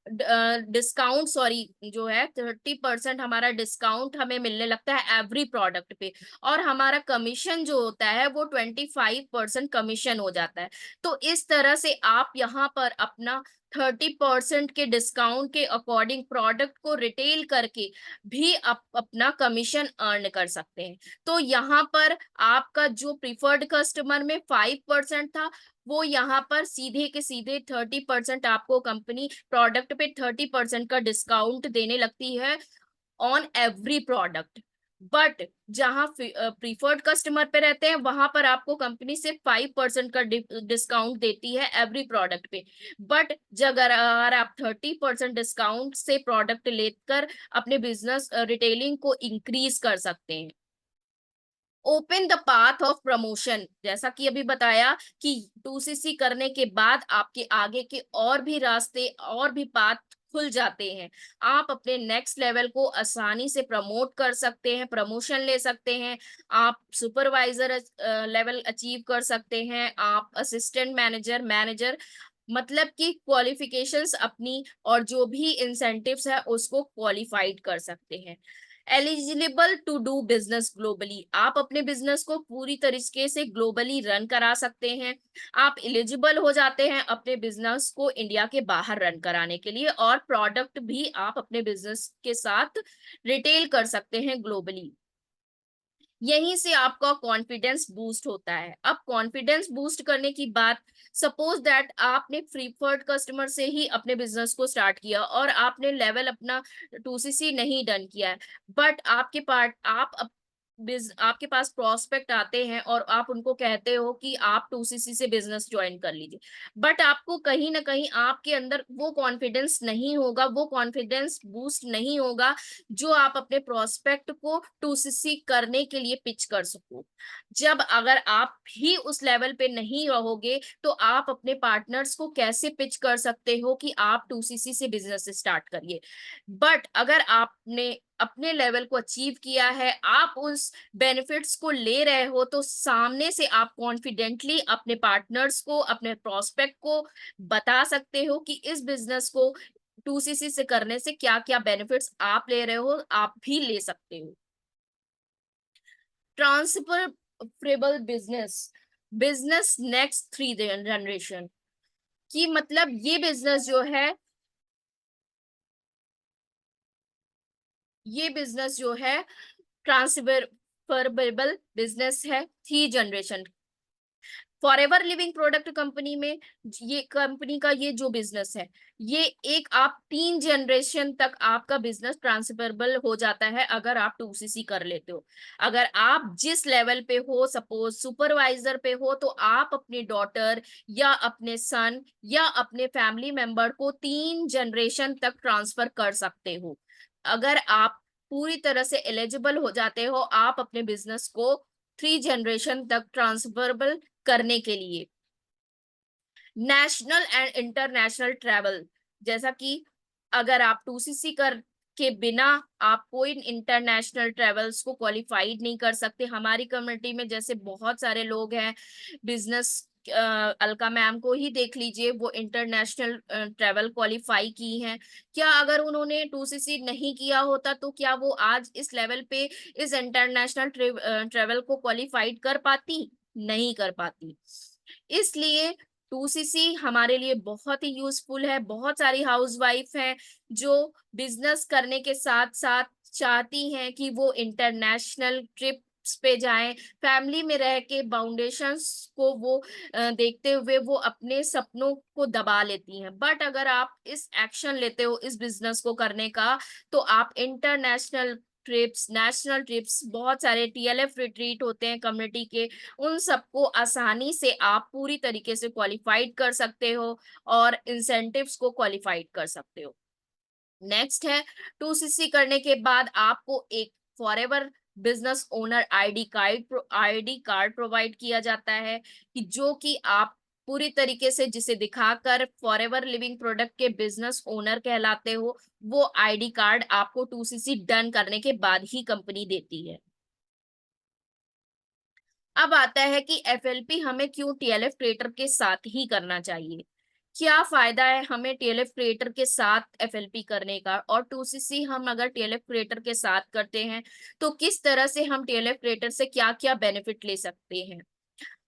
डिस्काउंट, सॉरी, जो है 30% हमारा डिस्काउंट हमें मिलने लगता है एवरी प्रोडक्ट पे, और हमारा कमीशन जो होता है वो 25% कमीशन हो जाता है। तो इस तरह से आप यहाँ पर अपना 30% के डिस्काउंट के अकॉर्डिंग प्रोडक्ट को रिटेल करके भी आप अपना कमीशन अर्न कर सकते हैं। तो यहाँ पर आपका जो प्रिफर्ड कस्टमर में 5% था, वो यहाँ पर सीधे के सीधे 30% आपको कंपनी प्रोडक्ट पे 30% का डिस्काउंट देने लगती है ऑन एवरी प्रोडक्ट। बट जहाँ प्रीफर्ड कस्टमर पे रहते हैं वहां पर आपको कंपनी सिर्फ 5% का डिस्काउंट देती है एवरी प्रोडक्ट पे। बट अगर आप 30% डिस्काउंट से प्रोडक्ट लेकर अपने बिजनेस रिटेलिंग को इंक्रीज कर सकते हैं। Open the path of promotion, जैसा कि अभी बताया कि 2CC करने के बाद आपके आगे के और भी रास्ते और भी पाथ खुल जाते हैं। आप अपने नेक्स्ट लेवल को आसानी से प्रमोट कर सकते हैं, प्रमोशन ले सकते हैं, आप सुपरवाइजर लेवल अचीव कर सकते हैं, आप असिस्टेंट मैनेजर, मैनेजर, मतलब कि क्वालिफिकेशंस अपनी और जो भी इंसेंटिव्स है उसको क्वालिफाइड कर सकते हैं। Eligible to do business globally, आप अपने बिजनेस को पूरी तरीके से ग्लोबली रन करा सकते हैं। आप एलिजिबल हो जाते हैं अपने बिजनेस को इंडिया के बाहर रन कराने के लिए, और प्रोडक्ट भी आप अपने बिजनेस के साथ रिटेल कर सकते हैं ग्लोबली। यहीं से आपका कॉन्फिडेंस बूस्ट होता है। अब कॉन्फिडेंस बूस्ट करने की बात, सपोज दैट आपने प्रीफर्ड कस्टमर से ही अपने बिजनेस को स्टार्ट किया और आपने लेवल अपना 2CC नहीं डन किया है, बट आपके पार्ट आप आपके पास प्रोस्पेक्ट आते हैं और आप उनको कहते हो कि आप 2cc से बिजनेस ज्वाइन कर लीजिए, बट आपको कहीं ना कहीं आपके अंदर वो कॉन्फिडेंस नहीं होगा, वो कॉन्फिडेंस बूस्ट नहीं होगा जो आप अपने प्रोस्पेक्ट को 2cc करने के लिए पिच कर सको। जब अगर आप भी उस लेवल पे नहीं रहोगे तो आप अपने पार्टनर्स को कैसे पिच कर सकते हो कि आप 2cc से बिजनेस स्टार्ट करिए। बट अगर आपने अपने लेवल को अचीव किया है, आप उस बेनिफिट्स को ले रहे हो, तो सामने से आप कॉन्फिडेंटली अपने पार्टनर्स को, अपने प्रोस्पेक्ट को बता सकते हो कि इस बिजनेस को 2cc से करने से क्या क्या बेनिफिट्स आप ले रहे हो, आप भी ले सकते हो। Transferable business, business next 3 generation की मतलब ये बिजनेस जो है ट्रांसफरेबल बिजनेस है 3 generation. Forever living product company में ये कंपनी का ये जो बिजनेस है, ये एक आप 3 जनरेशन तक आपका बिजनेस ट्रांसफरेबल हो जाता है अगर आप 2cc कर लेते हो। अगर आप जिस लेवल पे हो, सपोज सुपरवाइजर पे हो, तो आप अपनी डॉटर या अपने सन या अपने फैमिली मेंबर को 3 जनरेशन तक ट्रांसफर कर सकते हो। अगर आप पूरी तरह से एलिजिबल हो जाते हो आप अपने बिजनेस को 3 जनरेशन तक ट्रांसफरेबल करने के लिए। नेशनल एंड इंटरनेशनल ट्रैवल, जैसा कि अगर आप 2cc कर के बिना आप कोई इंटरनेशनल ट्रेवल्स को क्वालिफाइड नहीं कर सकते। हमारी कम्युनिटी में जैसे बहुत सारे लोग हैं, बिजनेस अलका मैम को ही देख लीजिए, वो इंटरनेशनल ट्रेवल क्वालिफाई की हैं। क्या अगर उन्होंने 2cc नहीं किया होता तो क्या वो आज इस लेवल पे इस इंटरनेशनल ट्रेवल को क्वालिफाइड कर पाती? नहीं कर पाती। इसलिए 2cc हमारे लिए बहुत ही यूजफुल है। बहुत सारी हाउसवाइफ हैं जो बिजनेस करने के साथ साथ चाहती हैं कि वो इंटरनेशनल ट्रिप्स पे जाएं, फैमिली में रह के बाउंडेशंस को वो देखते हुए वो अपने सपनों को दबा लेती हैं। बट अगर आप इस एक्शन लेते हो इस बिजनेस को करने का, तो आप इंटरनेशनल ट्रिप्स, नेशनल ट्रिप्स, बहुत सारे टीएलएफ रिट्रीट होते हैं कम्युनिटी के, उन सबको आसानी से आप पूरी तरीके से क्वालिफाइड कर सकते हो और इंसेंटिव्स को क्वालिफाइड कर सकते हो। नेक्स्ट है 2cc करने के बाद आपको एक forever business owner ID card provide किया जाता है कि जो कि आप पूरी तरीके से जिसे दिखाकर फॉरएवर लिविंग प्रोडक्ट के बिजनेस ओनर कहलाते हो। वो आईडी कार्ड आपको 2cc डन करने के बाद ही कंपनी देती है। अब आता है कि एफएलपी हमें क्यों टीएलएफ क्रिएटर के साथ ही करना चाहिए। क्या फायदा है हमें टीएलएफ क्रिएटर के साथ एफएलपी करने का, और 2cc हम अगर टीएलएफ क्रिएटर के साथ करते हैं तो किस तरह से हम टीएलएफ क्रिएटर से क्या क्या बेनिफिट ले सकते हैं।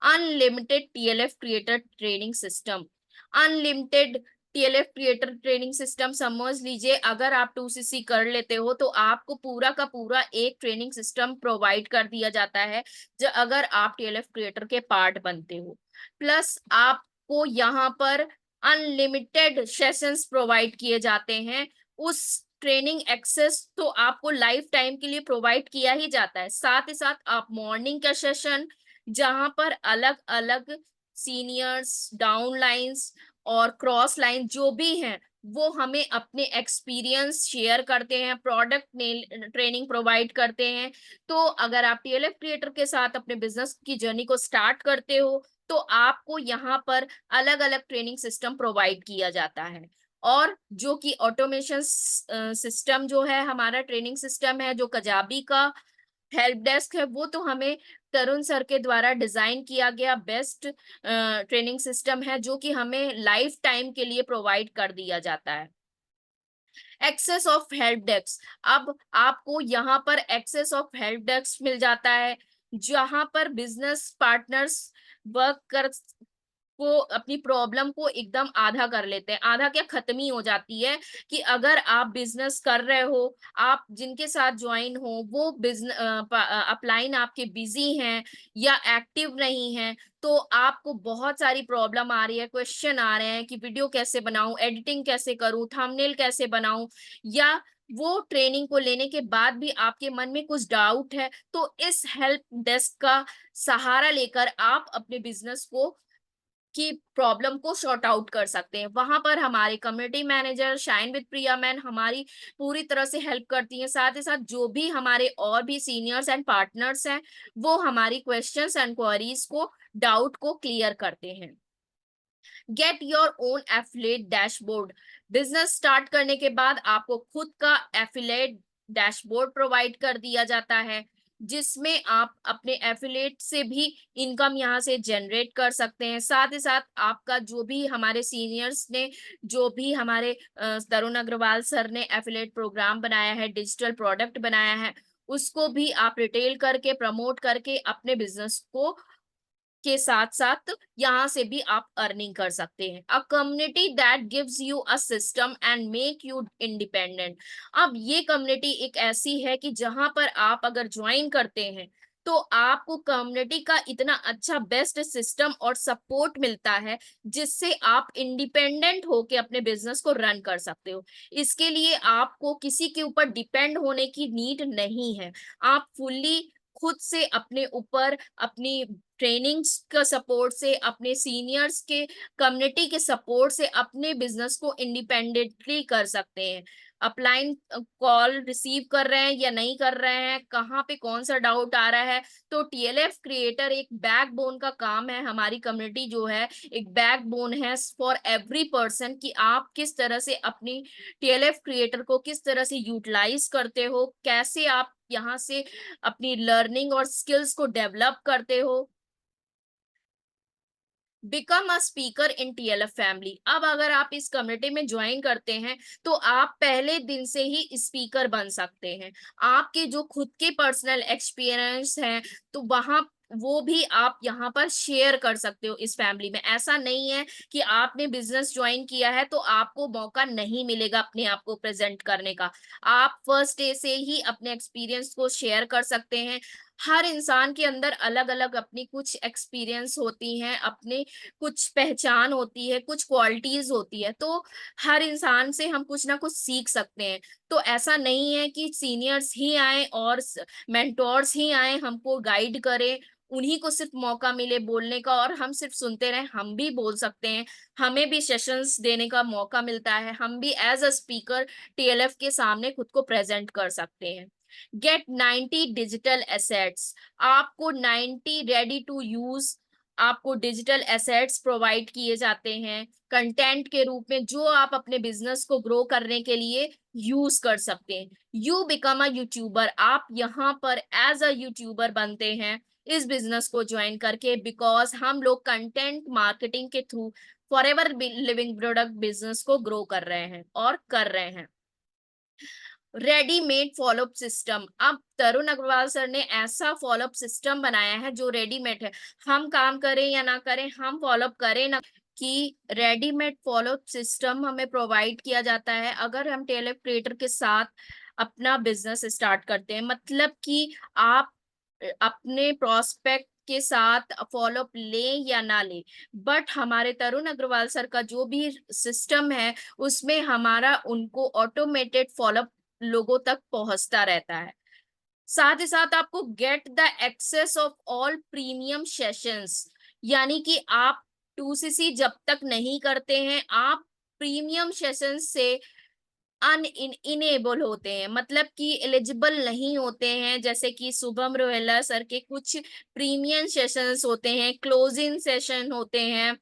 Unlimited TLF creator training system. Unlimited TLF creator training system समझ लीजिए, अगर आप 2cc कर लेते हो तो आपको पूरा का पूरा एक ट्रेनिंग सिस्टम प्रोवाइड कर दिया जाता है जो अगर आप टीएलएफ क्रिएटर के पार्ट बनते हो। प्लस आपको यहाँ पर अनलिमिटेड सेशंस प्रोवाइड किए जाते हैं। उस ट्रेनिंग एक्सेस तो आपको लाइफ टाइम के लिए प्रोवाइड किया ही जाता है। साथ ही साथ आप मॉर्निंग का सेशन जहां पर अलग अलग सीनियर्स, डाउन लाइंस और क्रॉस लाइन जो भी हैं वो हमें अपने एक्सपीरियंस शेयर करते हैं, प्रोडक्ट ट्रेनिंग प्रोवाइड करते हैं। तो अगर आप टीएलएफ क्रिएटर के साथ अपने बिजनेस की जर्नी को स्टार्ट करते हो तो आपको यहाँ पर अलग अलग ट्रेनिंग सिस्टम प्रोवाइड किया जाता है। और जो कि ऑटोमेशन सिस्टम जो है हमारा ट्रेनिंग सिस्टम है, जो कजाबी का हेल्प डेस्क है, वो तो हमें तरुण सर के द्वारा डिजाइन किया गया बेस्ट ट्रेनिंग सिस्टम है जो कि हमें लाइफ टाइम के लिए प्रोवाइड कर दिया जाता है। एक्सेस ऑफ हेल्प डेस्क, अब आपको यहाँ पर एक्सेस ऑफ हेल्प डेस्क मिल जाता है जहां पर बिजनेस पार्टनर्स वर्क कर को अपनी प्रॉब्लम को एकदम आधा कर लेते हैं, आधा क्या खत्म ही हो जाती है। कि अगर आप बिजनेस कर रहे हो, आप जिनके साथ ज्वाइन हो वो बिजनेस अपलाइन आपके बिजी हैं या एक्टिव नहीं हैं, तो आपको बहुत सारी प्रॉब्लम आ रही है, क्वेश्चन आ रहे हैं कि वीडियो कैसे बनाऊं, एडिटिंग कैसे करूं, थंबनेल कैसे बनाऊं, या वो ट्रेनिंग को लेने के बाद भी आपके मन में कुछ डाउट है, तो इस हेल्प डेस्क का सहारा लेकर आप अपने बिजनेस को की प्रॉब्लम को सॉर्ट आउट कर सकते हैं। वहां पर हमारे community manager shine with Priya man हमारी पूरी तरह से हेल्प करती हैं। साथ ही साथ जो भी हमारे और भी सीनियर्स एंड पार्टनर्स हैं, वो हमारी क्वेश्चंस एंड क्वेरीज को, डाउट को क्लियर करते हैं। Get your own affiliate dashboard. Business start करने के बाद आपको खुद का एफिलिएट डैशबोर्ड प्रोवाइड कर दिया जाता है, जिसमें आप अपने एफिलिएट से भी इनकम यहाँ से जनरेट कर सकते हैं। साथ ही साथ आपका जो भी हमारे सीनियर्स ने, जो भी हमारे तरुण अग्रवाल सर ने एफिलिएट प्रोग्राम बनाया है, डिजिटल प्रोडक्ट बनाया है, उसको भी आप रिटेल करके, प्रमोट करके अपने बिजनेस को के साथ साथ यहाँ से भी आप अर्निंग कर सकते हैं। A community that gives you a system and make you independent. अब ये कम्युनिटी एक ऐसी है कि जहां पर आप अगर ज्वाइन करते हैं, तो आपको कम्युनिटी का इतना अच्छा बेस्ट सिस्टम और सपोर्ट मिलता है, जिससे आप इंडिपेंडेंट होके अपने बिजनेस को रन कर सकते हो। इसके लिए आपको किसी के ऊपर डिपेंड होने की नीड नहीं है। आप फुल्ली खुद से अपने ऊपर, अपनी ट्रेनिंग्स का सपोर्ट से, अपने सीनियर्स के कम्युनिटी के सपोर्ट से अपने बिजनेस को इंडिपेंडेंटली कर सकते हैं। अपलाइन कॉल रिसीव कर रहे हैं या नहीं कर रहे हैं, कहाँ पे कौन सा डाउट आ रहा है, तो टीएलएफ क्रिएटर एक बैकबोन का काम है। हमारी कम्युनिटी जो है एक बैकबोन है फॉर एवरी पर्सन, कि आप किस तरह से अपनी टीएलएफ क्रिएटर को किस तरह से यूटिलाइज करते हो, कैसे आप यहाँ से अपनी लर्निंग और स्किल्स को डेवलप करते हो। Become a speaker in TLF family. अब अगर आप इस कम्युनिटी में ज्वाइन करते हैं, तो आप पहले दिन से ही स्पीकर बन सकते हैं। आपके जो खुद के पर्सनल एक्सपीरियंस हैं, तो वहां वो भी आप यहाँ पर शेयर कर सकते हो इस फैमिली में। ऐसा नहीं है कि आपने बिजनेस ज्वाइन किया है तो आपको मौका नहीं मिलेगा अपने आप को प्रेजेंट करने का। आप फर्स्ट डे से ही अपने एक्सपीरियंस को शेयर कर सकते हैं। हर इंसान के अंदर अलग अलग अपनी कुछ एक्सपीरियंस होती हैं, अपने कुछ पहचान होती है, कुछ क्वालिटीज होती है, तो हर इंसान से हम कुछ ना कुछ सीख सकते हैं। तो ऐसा नहीं है कि सीनियर्स ही आए और मेंटोर्स ही आए हमको गाइड करें, उन्हीं को सिर्फ मौका मिले बोलने का और हम सिर्फ सुनते रहें। हम भी बोल सकते हैं, हमें भी सेशंस देने का मौका मिलता है, हम भी एज अ स्पीकर टीएलएफ के सामने खुद को प्रेजेंट कर सकते हैं। Get 90 digital assets. आपको 90 रेडी टू यूज आपको डिजिटल एसेट्स प्रोवाइड किए जाते हैं कंटेंट के रूप में, जो आप अपने बिजनेस को ग्रो करने के लिए यूज कर सकते हैं। You become a YouTuber. आप यहाँ पर एज अ यूट्यूबर बनते हैं इस बिजनेस को ज्वाइन करके, बिकॉज हम लोग कंटेंट मार्केटिंग के through forever living product business को ग्रो कर रहे हैं और कर रहे हैं। Readymade follow up system. अब तरुण अग्रवाल सर ने ऐसा फॉलोअप सिस्टम बनाया है जो रेडीमेड है। हम काम करें या ना करें, हम फॉलोअप करें ना, कि रेडीमेड फॉलोअप सिस्टम हमें प्रोवाइड किया जाता है अगर हम टेलर क्रिएटर के साथ अपना बिजनेस स्टार्ट करते हैं। मतलब कि आप अपने प्रोस्पेक्ट के साथ फॉलोअप ले या ना ले, बट हमारे तरुण अग्रवाल सर का जो भी सिस्टम है, उसमें हमारा उनको ऑटोमेटेड फॉलोअप लोगों तक पहुंचता रहता है। साथ ही साथ आपको get the access of all premium sessions, यानी कि आप 2cc जब तक नहीं करते हैं, आप प्रीमियम सेशन से इनेबल होते हैं, मतलब कि एलिजिबल नहीं होते हैं। जैसे कि शुभम रोहेला सर के कुछ प्रीमियम सेशंस होते हैं, क्लोजिंग सेशन होते हैं,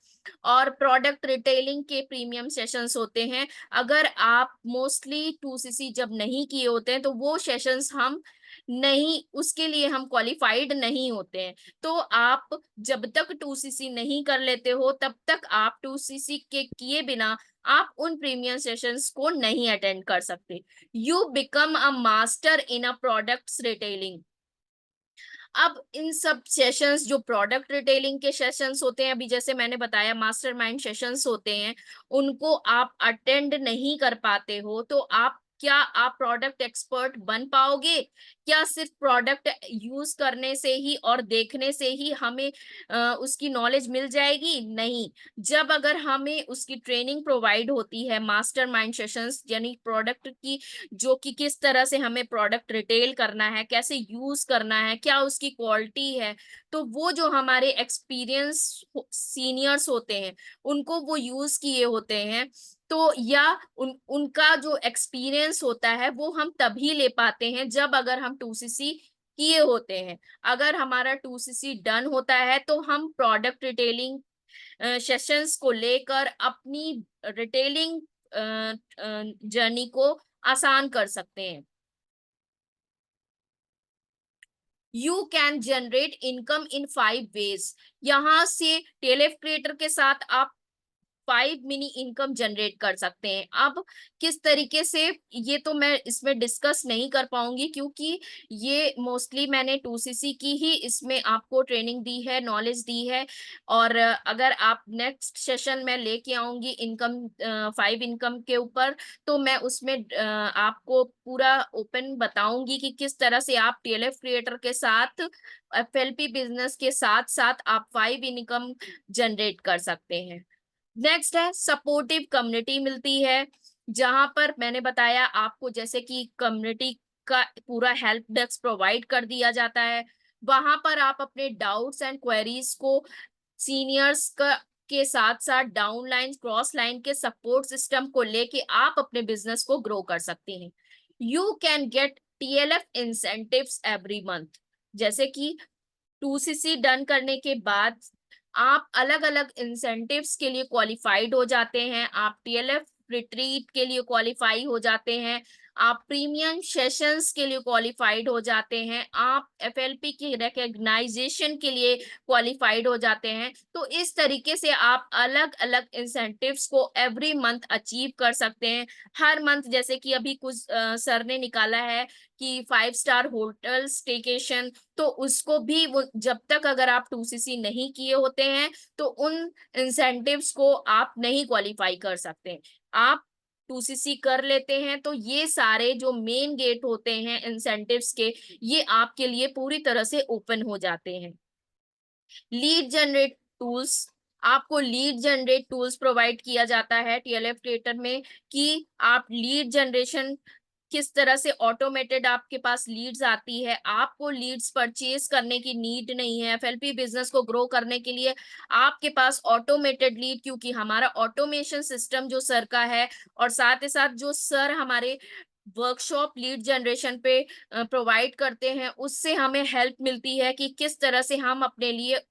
और प्रोडक्ट रिटेलिंग के प्रीमियम सेशंस होते हैं। अगर आप मोस्टली 2cc जब नहीं किए होते हैं, तो वो सेशंस हम नहीं, उसके लिए हम क्वालिफाइड नहीं होते हैं। तो आप जब तक 2cc नहीं कर लेते हो, तब तक आप 2cc के किए बिना आप उन प्रीमियम सेशंस को नहीं अटेंड कर सकते। You become a master in a products retailing. अब इन सब सेशंस, जो प्रोडक्ट रिटेलिंग के सेशंस होते हैं, अभी जैसे मैंने बताया मास्टरमाइंड सेशंस होते हैं, उनको आप अटेंड नहीं कर पाते हो, तो आप क्या आप प्रोडक्ट एक्सपर्ट बन पाओगे? क्या सिर्फ प्रोडक्ट यूज करने से ही और देखने से ही हमें उसकी नॉलेज मिल जाएगी? नहीं। जब अगर हमें उसकी ट्रेनिंग प्रोवाइड होती है, मास्टरमाइंड सेशंस, यानी प्रोडक्ट की, जो कि किस तरह से हमें प्रोडक्ट रिटेल करना है, कैसे यूज करना है, क्या उसकी क्वालिटी है, तो वो जो हमारे एक्सपीरियंस सीनियर्स होते हैं उनको वो यूज किए होते हैं, तो या उनका जो एक्सपीरियंस होता है वो हम तभी ले पाते हैं जब अगर हम 2CC किए होते हैं। अगर हमारा 2CC डन होता है तो हम प्रोडक्ट रिटेलिंग सेशंस को लेकर अपनी रिटेलिंग जर्नी को आसान कर सकते हैं। You can generate income in 5 ways. यहाँ से टेलीफ क्रिएटर के साथ आप 5 मिनी इनकम जनरेट कर सकते हैं। अब किस तरीके से, ये तो मैं इसमें डिस्कस नहीं कर पाऊंगी क्योंकि ये मोस्टली मैंने 2CC की ही इसमें आपको ट्रेनिंग दी है, नॉलेज दी है। और अगर आप नेक्स्ट सेशन में लेके आऊंगी इनकम 5 इनकम के ऊपर, तो मैं उसमें आपको पूरा ओपन बताऊंगी कि किस तरह से आप TLF क्रिएटर के साथ, FLP बिजनेस के साथ साथ आप 5 इनकम जनरेट कर सकते हैं। नेक्स्ट है सपोर्टिव कम्युनिटी मिलती है, जहां पर मैंने बताया आपको जैसे कि कम्युनिटी का पूरा हेल्प डेस्क प्रोवाइड कर दिया जाता है। वहां पर आप अपने डाउट्स एंड क्वेरीज को सीनियर्स का के साथ साथ डाउनलाइन क्रॉस लाइन के सपोर्ट सिस्टम को लेके आप अपने बिजनेस को ग्रो कर सकते हैं। You can get TLF incentives every month. जैसे कि 2CC डन करने के बाद आप अलग अलग इंसेंटिव्स के लिए क्वालिफाइड हो जाते हैं, आप TLF रिट्रीट के लिए क्वालिफाई हो जाते हैं, आप प्रीमियम सेशंस के लिए क्वालिफाइड हो जाते हैं, आप FLP की रिकग्नाइजेशन के लिए क्वालिफाइड हो जाते हैं। तो इस तरीके से आप अलग अलग इंसेंटिव्स को एवरी मंथ अचीव कर सकते हैं। हर मंथ जैसे कि अभी कुछ सर ने निकाला है कि 5 स्टार होटल स्टेकेशन, तो उसको भी वो जब तक अगर आप 2CC नहीं किए होते हैं तो उन इंसेंटिव्स को आप नहीं क्वालिफाई कर सकते। आप 2CC कर लेते हैं तो ये सारे जो मेन गेट होते हैं इंसेंटिव्स के, ये आपके लिए पूरी तरह से ओपन हो जाते हैं। लीड जनरेट टूल्स, आपको लीड जनरेट टूल्स प्रोवाइड किया जाता है TLF क्रिएटर में, कि आप लीड जनरेशन किस तरह से ऑटोमेटेड आपके पास लीड्स आती है, आपको लीड्स परचेज करने की नीड नहीं है। FLP बिजनेस को ग्रो करने के लिए आपके पास ऑटोमेटेड लीड, क्योंकि हमारा ऑटोमेशन सिस्टम जो सर का है, और साथ ही साथ जो सर हमारे वर्कशॉप लीड जनरेशन पे प्रोवाइड करते हैं, उससे हमें हेल्प मिलती है कि किस तरह से हम अपने लिए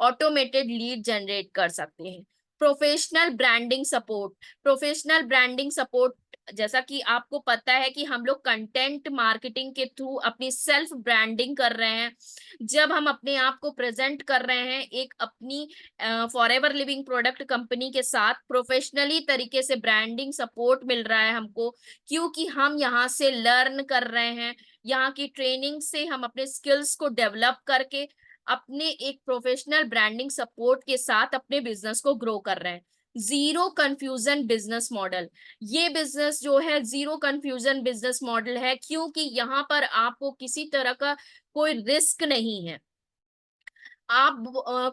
ऑटोमेटेड लीड जनरेट कर सकते हैं। Professional branding support, professional branding support, जैसा कि आपको पता है कि हम लोग कंटेंट मार्केटिंग के थ्रू अपनी सेल्फ ब्रांडिंग कर रहे हैं। जब हम अपने आप को प्रेजेंट कर रहे हैं एक अपनी फॉरएवर लिविंग प्रोडक्ट कंपनी के साथ, प्रोफेशनली तरीके से ब्रांडिंग सपोर्ट मिल रहा है हमको, क्योंकि हम यहाँ से लर्न कर रहे हैं। यहाँ की ट्रेनिंग से हम अपने स्किल्स को डेवलप करके अपने एक प्रोफेशनल ब्रांडिंग सपोर्ट के साथ अपने बिजनेस को ग्रो कर रहे हैं। जीरो कंफ्यूजन बिजनेस मॉडल, ये बिजनेस जो है जीरो कंफ्यूजन बिजनेस मॉडल है, क्योंकि यहाँ पर आपको किसी तरह का कोई रिस्क नहीं है। आप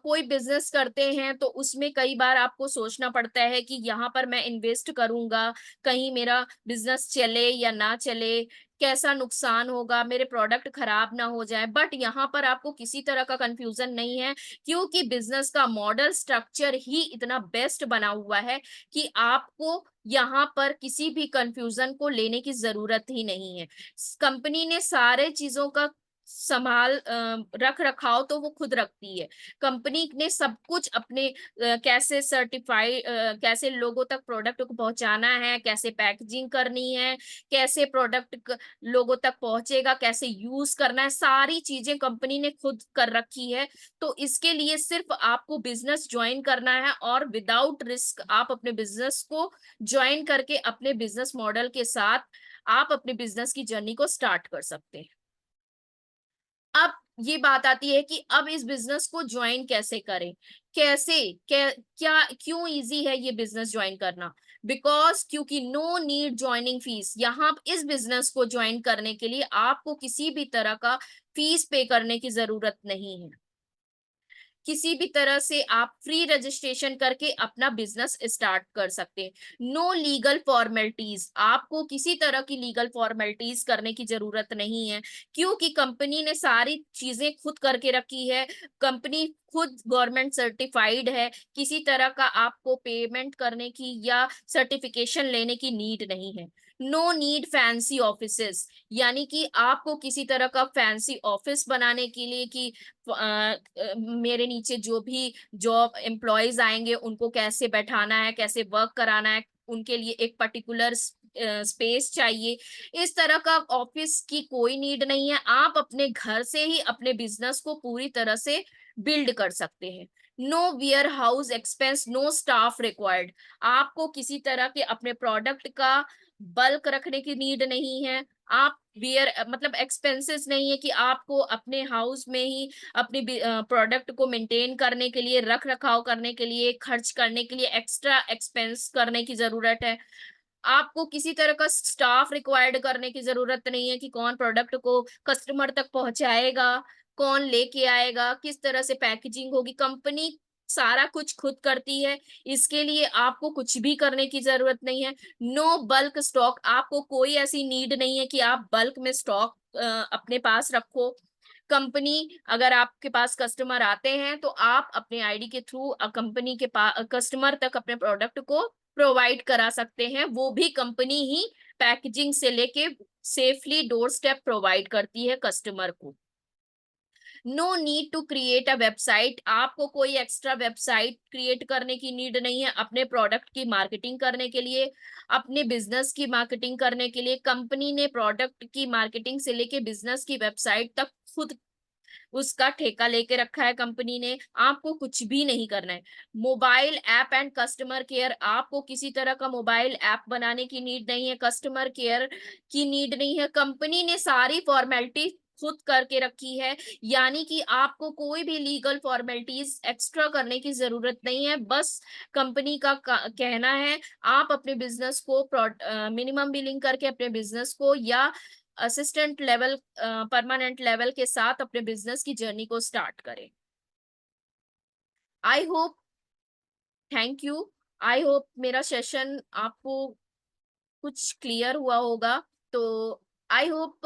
कोई बिजनेस करते हैं तो उसमें कई बार आपको सोचना पड़ता है कि यहाँ पर मैं इन्वेस्ट करूंगा, कहीं मेरा बिजनेस चले या ना चले, कैसा नुकसान होगा, मेरे प्रोडक्ट खराब ना हो जाए। बट यहाँ पर आपको किसी तरह का कंफ्यूजन नहीं है, क्योंकि बिजनेस का मॉडल स्ट्रक्चर ही इतना बेस्ट बना हुआ है कि आपको यहाँ पर किसी भी कंफ्यूजन को लेने की जरूरत ही नहीं है। कंपनी ने सारे चीजों का संभाल रख रखाव तो वो खुद रखती है। कंपनी ने सब कुछ अपने कैसे सर्टिफाई, कैसे लोगों तक प्रोडक्ट को पहुंचाना है, कैसे पैकेजिंग करनी है, कैसे प्रोडक्ट लोगों तक पहुंचेगा, कैसे यूज करना है, सारी चीजें कंपनी ने खुद कर रखी है। तो इसके लिए सिर्फ आपको बिजनेस ज्वाइन करना है और विदाउट रिस्क आप अपने बिजनेस को ज्वाइन करके अपने बिजनेस मॉडल के साथ आप अपने बिजनेस की जर्नी को स्टार्ट कर सकते हैं। अब ये बात आती है कि अब इस बिजनेस को ज्वाइन कैसे करें, कैसे क्या क्यों इजी है ये बिजनेस ज्वाइन करना। बिकॉज क्योंकि नो नीड ज्वाइनिंग फीस, यहाँ इस बिजनेस को ज्वाइन करने के लिए आपको किसी भी तरह का फीस पे करने की जरूरत नहीं है। किसी भी तरह से आप फ्री रजिस्ट्रेशन करके अपना बिजनेस स्टार्ट कर सकते हैं। नो लीगल फॉर्मेलिटीज, आपको किसी तरह की लीगल फॉर्मेलिटीज करने की जरूरत नहीं है, क्योंकि कंपनी ने सारी चीजें खुद करके रखी है। कंपनी खुद गवर्नमेंट सर्टिफाइड है, किसी तरह का आपको पेमेंट करने की या सर्टिफिकेशन लेने की नीड नहीं है। नो नीड फैंसी ऑफिसेस, यानी कि आपको किसी तरह का फैंसी ऑफिस बनाने के लिए कि मेरे नीचे जो भी जॉब एम्प्लॉयज आएंगे उनको कैसे बैठाना है, कैसे वर्क कराना है, उनके लिए एक पर्टिकुलर स्पेस चाहिए। इस तरह का ऑफिस की कोई नीड नहीं है, आप अपने घर से ही अपने बिजनेस को पूरी तरह से बिल्ड कर सकते हैं। No warehouse expense, no staff required, आपको किसी तरह के अपने प्रोडक्ट का बल्क रखने की नीड नहीं है। आप वेयर मतलब एक्सपेंसेस नहीं है कि आपको अपने हाउस में ही अपनी प्रोडक्ट को मेंटेन करने के लिए, रख रखाव करने के लिए, खर्च करने के लिए एक्स्ट्रा एक्सपेंस करने की जरूरत है। आपको किसी तरह का स्टाफ रिक्वायर्ड करने की जरूरत नहीं है कि कौन प्रोडक्ट को कस्टमर तक पहुंचाएगा, कौन लेके आएगा, किस तरह से पैकेजिंग होगी, कंपनी सारा कुछ खुद करती है। इसके लिए आपको कुछ भी करने की जरूरत नहीं है। नो बल्क स्टॉक, आपको कोई ऐसी नीड नहीं है कि आप बल्क में स्टॉक अपने पास रखो। कंपनी, अगर आपके पास कस्टमर आते हैं तो आप अपने आईडी के थ्रू कंपनी के पास कस्टमर तक अपने प्रोडक्ट को प्रोवाइड करा सकते हैं, वो भी कंपनी ही पैकेजिंग से लेके सेफली डोर स्टेप प्रोवाइड करती है कस्टमर को। No need to create a website, आपको कोई एक्स्ट्रा वेबसाइट क्रिएट करने की नीड नहीं है अपने प्रोडक्ट की मार्केटिंग करने के लिए, अपने बिजनेस की मार्केटिंग करने के लिए। कंपनी ने प्रोडक्ट की मार्केटिंग से लेके बिजनेस की वेबसाइट तक खुद उसका ठेका लेके रखा है कंपनी ने, आपको कुछ भी नहीं करना है। Mobile app and customer care, आपको किसी तरह का मोबाइल ऐप बनाने की नीड नहीं है, कस्टमर केयर की नीड नहीं है, कंपनी ने सारी फॉर्मेलिटी खुद करके रखी है। यानी कि आपको कोई भी लीगल फॉर्मेलिटीज एक्स्ट्रा करने की जरूरत नहीं है, बस कंपनी का कहना है आप अपने बिजनेस को मिनिमम बिलिंग करके अपने बिजनेस को या असिस्टेंट लेवल परमानेंट लेवल के साथ अपने बिजनेस की जर्नी को स्टार्ट करें। I hope, thank you, I hope मेरा सेशन आपको कुछ क्लियर हुआ होगा। तो आई होप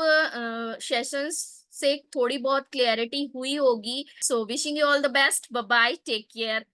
सेशंस से थोड़ी बहुत क्लियरिटी हुई होगी। So wishing you all the best, bye bye, take care.